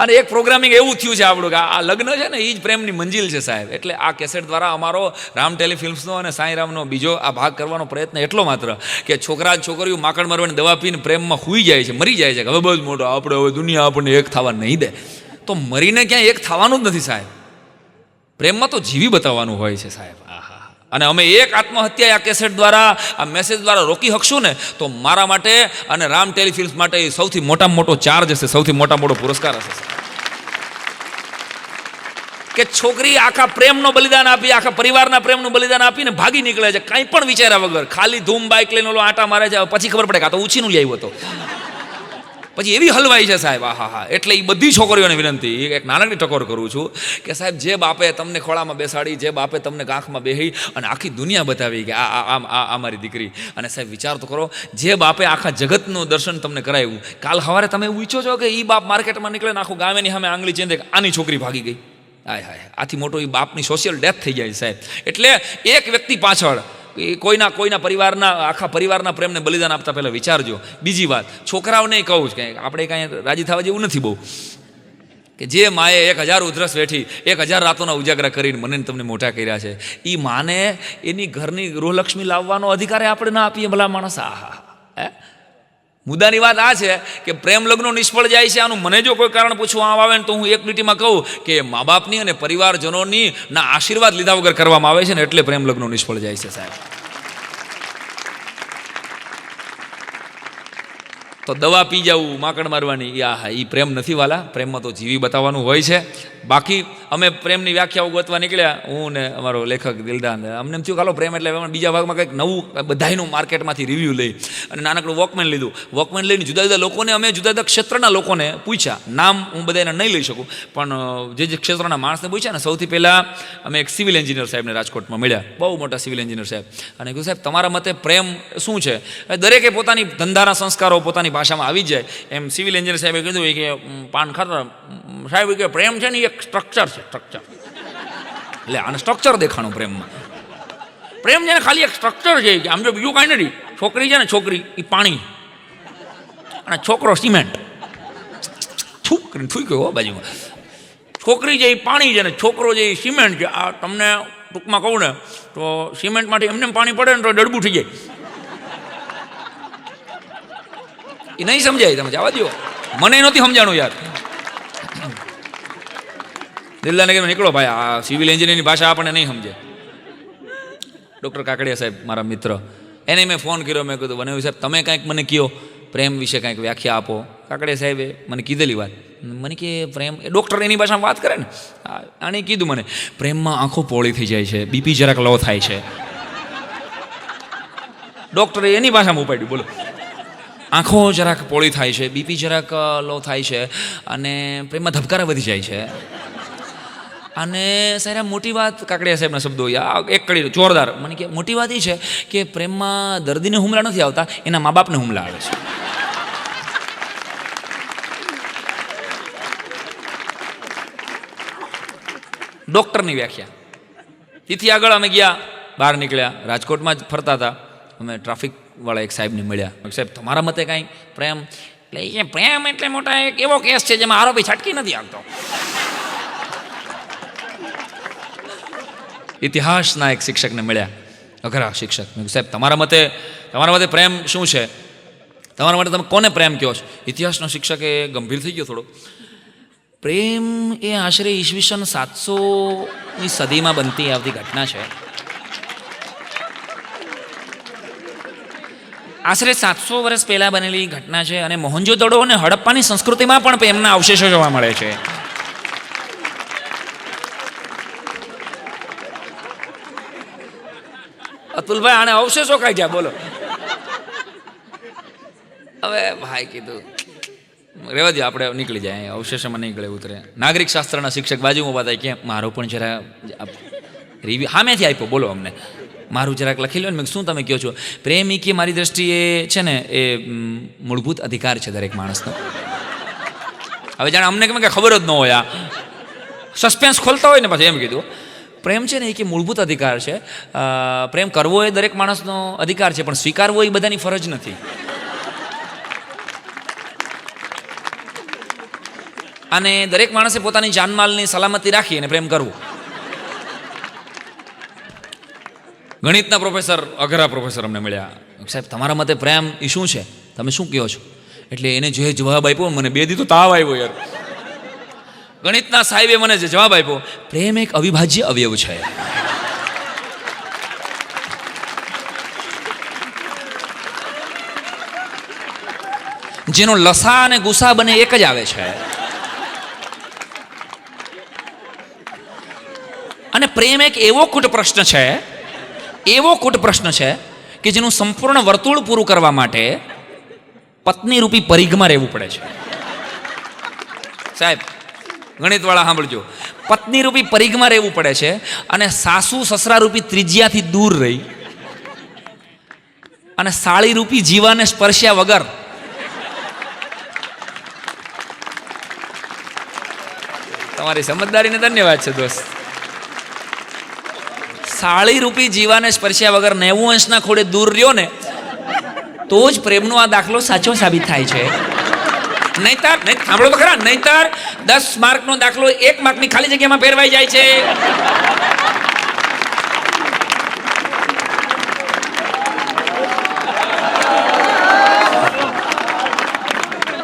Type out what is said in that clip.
અને એક પ્રોગ્રામિંગ એવું થયું છે આપણું કે આ લગ્ન છે ને એ જ પ્રેમની મંજિલ છે સાહેબ. એટલે આ કેસેટ દ્વારા અમારો રામ ટેલિફિલ્મ્સનો અને સાંઈ રામનો બીજો આ ભાગ કરવાનો પ્રયત્ન એટલો માત્ર કે છોકરા છોકરીઓ માકડ મારવાની દવા પીને પ્રેમમાં હુઈ જાય છે, મરી જાય છે. હવે બહુ જ મોટો આપણે હવે દુનિયા આપણને એક થવા નહીં દે. તો મરીને ક્યાંય એક થવાનું જ નથી સાહેબ. પ્રેમમાં તો જીવી બતાવવાનું હોય છે સાહેબ. અને અમે એક આત્મહત્યા આ કેસેટ દ્વારા, આ મેસેજ દ્વારા રોકી શકશું ને તો મારા માટે અને રામ ટેલિફિલ્મ્સ માટે એ સૌથી મોટામાં મોટો ચાર્જ હશે, સૌથી મોટામાં મોટો પુરસ્કાર હશે કે છોકરી આખા પ્રેમનો બલિદાન આપી, આખા પરિવારના પ્રેમનું બલિદાન આપીને ભાગી નીકળે છે કાંઈ પણ વિચાર્યા વગર. ખાલી ધૂમ બાઇક લઈને ઓલો આટા મારે છે. પછી ખબર પડે કે આ તો ઉછીનું લઈ આવ્યો હતો. પછી એવી હલવાઈ છે સાહેબ. હા. એટલે એ બધી છોકરીઓને વિનંતી, એક નાનકડી ટકોર કરું છું કે સાહેબ જે બાપે તમને ખોળામાં બેસાડી, જે બાપે તમને આંખમાં બેહી અને આખી દુનિયા બતાવી કે આ મારી દીકરી, અને સાહેબ વિચાર તો કરો, જે બાપે આખા જગતનું દર્શન તમને કરાવ્યું, કાલ સવારે તમે એવું ઈચ્છો છો કે એ બાપ માર્કેટમાં નીકળે ને આખું ગામેની સામે આંગળી ચીંધે કે આની છોકરી ભાગી ગઈ. હાય આથી મોટો એ બાપની સોશિયલ ડેથ થઈ જાય સાહેબ. એટલે એક વ્યક્તિ પાછળ કોઈના પરિવારના, આખા પરિવારના પ્રેમને બલિદાન આપતા પહેલાં વિચારજો. બીજી વાત, છોકરાઓને કહું છું કે આપણે કાંઈ રાજી થવા જેવું નથી બહુ, કે જે માએ 1000 ઉધરસ વેઠી, 1000 રાતોના ઉજાગરા કરીને મને તમને મોટા કર્યા છે, એ માને એની ઘરની ગૃહલક્ષ્મી લાવવાનો અધિકાર આપણે ના આપીએ ભલા માણસ. મુદ્દાની વાત આ છે કે પ્રેમ લગ્નો નિષ્ફળ જાય છે. આનું મને જો કોઈ કારણ પૂછવા આવે ને તો હું એક લીટીમાં કહું કે મા બાપની અને પરિવારજનોની ના આશીર્વાદ લીધા વગર કરવામાં આવે છે ને એટલે પ્રેમ લગ્નો નિષ્ફળ જાય છે સાહેબ. તો દવા પી જવું, માકડ મારવાની, એ પ્રેમ નથી વાલા. પ્રેમમાં તો જીવી બતાવવાનું હોય છે. બાકી અમે પ્રેમની વ્યાખ્યાઓ ગોતવા નીકળ્યા, હું ને અમારો લેખક દિલદાન. અમને એમ થયું ચાલો પ્રેમ એટલે બીજા ભાગમાં કંઈક નવું બધાયનું માર્કેટમાંથી રિવ્યૂ લઈ અને નાનકડું વોકમેન લીધું. વોકમેન લઈને જુદા જુદા લોકોને, અમે જુદા જુદા ક્ષેત્રના લોકોને પૂછ્યા. નામ હું બધાને નહીં લઈ શકું, પણ જે ક્ષેત્રના માણસને પૂછ્યા ને, સૌથી પહેલાં અમે એક સિવિલ એન્જિનિયર સાહેબને રાજકોટમાં મળ્યા, બહુ મોટા સિવિલ એન્જિનિયર સાહેબ. અને કહ્યું સાહેબ તમારા મતે પ્રેમ શું છે? દરેકે પોતાની ધંધાના સંસ્કારો પોતાની ભાષામાં આવી જાય. એમ સિવિલ એન્જિનિયર સાહેબે કીધું કે પાન ખાતા સાહેબ કે પ્રેમ છે ને એક સ્ટ્રક્ચર છે, સ્ટ્રક્ચર. એટલે આને સ્ટ્રક્ચર દેખાણું પ્રેમમાં. પ્રેમ છે ને ખાલી એક સ્ટ્રક્ચર છે કે આમ જો બીજું કાંઈ નથી. છોકરી છે ને, છોકરી એ પાણી અને છોકરો સિમેન્ટ. થૂક્યો બાજુમાં. છોકરી છે એ પાણી છે ને છોકરો છે એ સિમેન્ટ છે. આ તમને ટૂંકમાં કહું ને તો સિમેન્ટમાંથી એમને પાણી પડે ને તો ડડબું થઈ જાય. એ નહીં સમજાય, તમે જવા દો. મને નહોતી સમજાણું યાર. દિલદાને કીધું નીકળો ભાઈ, આ સિવિલ એન્જિનિયરની ભાષા આપણને નહીં સમજે. ડૉક્ટર કાકડિયા સાહેબ મારા મિત્ર, એને મેં ફોન કર્યો. મેં કીધું બનાવ્યું સાહેબ તમે કાંઈક મને કહો, પ્રેમ વિશે કાંઈક વ્યાખ્યા આપો. કાકડિયા સાહેબે મને કીધેલી વાત. મને કે પ્રેમ, એ ડૉક્ટર એની ભાષામાં વાત કરે ને, આણે કીધું મને પ્રેમમાં આંખો પોળી થઈ જાય છે, બીપી જરાક લો થાય છે. ડૉક્ટરે એની ભાષામાં ઉપાડ્યું. બોલો, આંખો જરાક પોળી થાય છે, બીપી જરાક લો થાય છે અને પ્રેમમાં ધબકારા વધી જાય છે. અને સાહેબ મોટી વાત, કાકડિયા સાહેબના શબ્દો એક કડી જોરદાર. મને કે મોટી વાત એ છે કે પ્રેમમાં દર્દીને હુમલા નથી આવતા, એના મા બાપને હુમલા આવે છે. ડૉક્ટરની વ્યાખ્યા. તેથી આગળ અમે ગયા, બહાર નીકળ્યા, રાજકોટમાં જ ફરતા હતા. અમે ટ્રાફિક વાળા એક સાહેબને મળ્યા. સાહેબ તમારા મતે કાંઈ પ્રેમ? એટલે એ પ્રેમ એટલે મોટા એક એવો કેસ છે જેમાં આરોપી છટકી નથી આવતો. ઇતિહાસના એક શિક્ષકને મળ્યા, અઘરા શિક્ષક. મેં સાહેબ તમારા મતે પ્રેમ શું છે? તમારા માટે તમે કોને પ્રેમ કહો છો? ઇતિહાસનો શિક્ષક એ ગંભીર થઈ ગયો થોડો. પ્રેમ એ આશરે ઈસવીસન 700ની સદીમાં બનતી આવતી ઘટના છે. આશરે 700 વર્ષ પહેલાં બનેલી ઘટના છે. અને મોહનજોદડો અને હડપ્પાની સંસ્કૃતિમાં પણ પ્રેમના અવશેષો જોવા મળે છે. અતુલભાઈ આને અવશેષો કાઢ્યા, બોલો. હવે ભાઈ કીધું રેવા દે, આપણે નીકળી જાય, અવશેષમાં નહીં ગળે ઉતરે. નાગરિક શાસ્ત્રના શિક્ષક બાજુમાં ઉભા થાય કે મારો પણ જરા રિવ્યુ સામેથી આપ્યો, બોલો અમને મારું જરાક લખી લો ને. મેં શું તમે કહો છો? પ્રેમ એ કે મારી દ્રષ્ટિએ છે ને એ મૂળભૂત અધિકાર છે દરેક માણસનો. હવે જાણે અમને કેમ કે ખબર જ ન હોય, આ સસ્પેન્સ ખોલતા હોય ને પાછું એમ કીધું. પ્રેમ છે ને એ કે મૂળભૂત અધિકાર છે. પ્રેમ કરવો એ દરેક માણસનો અધિકાર છે, પણ સ્વીકારવો એ બધાની ફરજ નથી. અને દરેક માણસે પોતાની જાનમાલની સલામતી રાખી અને પ્રેમ કરવું. ગણિતના પ્રોફેસર, અઘરા પ્રોફેસર અમને મળ્યા. સાહેબ તમારા મતે પ્રેમ એ શું છે, તમે શું કહો છો? એટલે એને જે જવાબ આપ્યો મને 2 દી તો તાવ આવ્યો યાર. ગણિતના સાહેબે મને જે જવાબ આપ્યો, પ્રેમ એક અવિભાજ્ય અવયવ છે. જેનો લસા અને ગુસા બને એક જ આવે છે. અને પ્રેમ એક એવો કૂટ પ્રશ્ન છે કે જેનું સંપૂર્ણ વર્તુળ પૂરું કરવા માટે પત્ની રૂપી પરિઘમાં રહેવું પડે છે. સાહેબ ગણિતવાળા સાંભળજો, પત્ની રૂપી પરિઘમાં રહેવું પડે છે અને સાસુ સસરા રૂપી ત્રિજ્યાથી દૂર રહી અને સાળી રૂપી જીવાને સ્પર્શ્યા વગર તમારી સમજદારીને ધન્યવાદ છે દોસ્ત. સાળી રૂપી જીવાને સ્પર્શ્યા વગર 90 અંશના ખોડે દૂર રહ્યો ને તો જ પ્રેમનો આ દાખલો સાચો સાબિત થાય છે. નહીતર સાંભળો તો ખરા, નહીતર 10 માર્કનો દાખલો 1 માર્કની ખાલી જગ્યામાં ફેરવાઈ જાય છે.